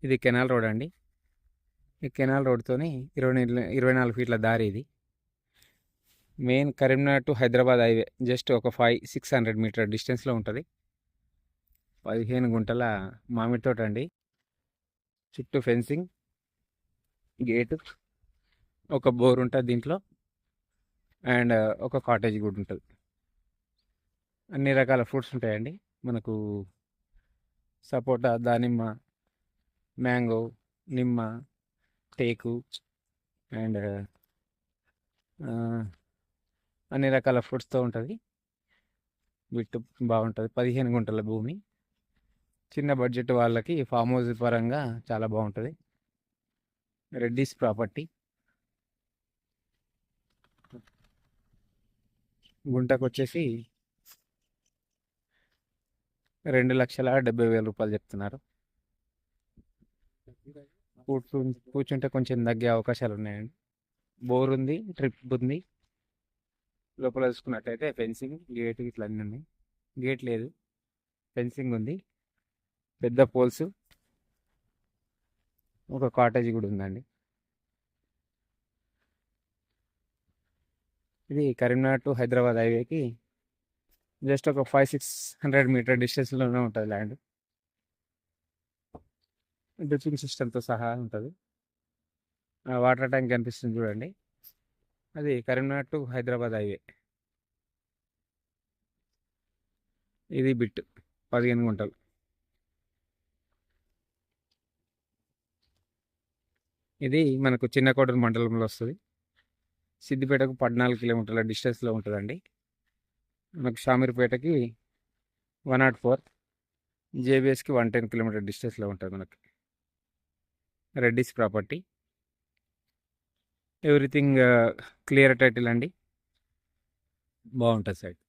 ఇది canal road అండి. ఈ కెనాల్ రోడ్తోని 24 ఫీట్ల దారి ఇది. Main Karimnagar to Hyderabad highway just ఒక 600 మీటర్ డిస్టెన్స్లో ఉంటుంది. 15 గుంటల మామిడి తోట అండి. చుట్టూ ఫెన్సింగ్, గేటు, ఒక బోర్ ఉంటుంది దీంట్లో, అండ్ ఒక కాటేజ్ కూడా ఉంటుంది. అన్ని రకాల ఫ్రూట్స్ ఉంటాయండి మనకు. సపోటా, దానిమ్మ, మ్యాంగో, నిమ్మ, టేకు, అండ్ అన్ని రకాల ఫ్రూట్స్తో ఉంటుంది. వీటి బాగుంటుంది. 15 గుంటల భూమి. చిన్న బడ్జెట్ వాళ్ళకి ఫామ్ హౌస్ పరంగా చాలా బాగుంటుంది. రెడ్డిస్ ప్రాపర్టీ. గుంటకు వచ్చేసి 2,70,000 రూపాయలు చెప్తున్నారు. కూర్చుంటే కొంచెం తగ్గే అవకాశాలు ఉన్నాయండి. బోర్ ఉంది, ట్రిప్ ఉంది. లోపల చూసుకున్నట్టయితే ఫెన్సింగ్, గేట్ ఇట్లా అన్నీ ఉన్నాయి. గేట్ లేదు, ఫెన్సింగ్ ఉంది, పెద్ద పోల్స్, ఒక కాటేజ్ కూడా ఉందండి. ఇది కరీంనగర్ టు హైదరాబాద్ హైవేకి జస్ట్ ఒక 500-600 మీటర్ డిస్టెన్స్లోనే ఉంటుంది ల్యాండ్. డ్రిప్పింగ్ సిస్టమ్తో సహా ఉంటుంది. వాటర్ ట్యాంక్ కనిపిస్తుంది చూడండి, అది కరీంనగర్ టు హైదరాబాద్ హైవే. ఇది బిట్ 15 గుంటలు. ఇది మనకు చిన్నకోడూరు మండలంలో వస్తుంది. సిద్దిపేటకు 14 కిలోమీటర్ల డిస్టెన్స్లో ఉంటుందండి. మనకు షామీర్పేటకి 104, జేబిఎస్కి 110 కిలోమీటర్ డిస్టెన్స్లో ఉంటుంది మనకి. Reddy's property. Everything clear title అండి. బాగుంటుంది సైట్.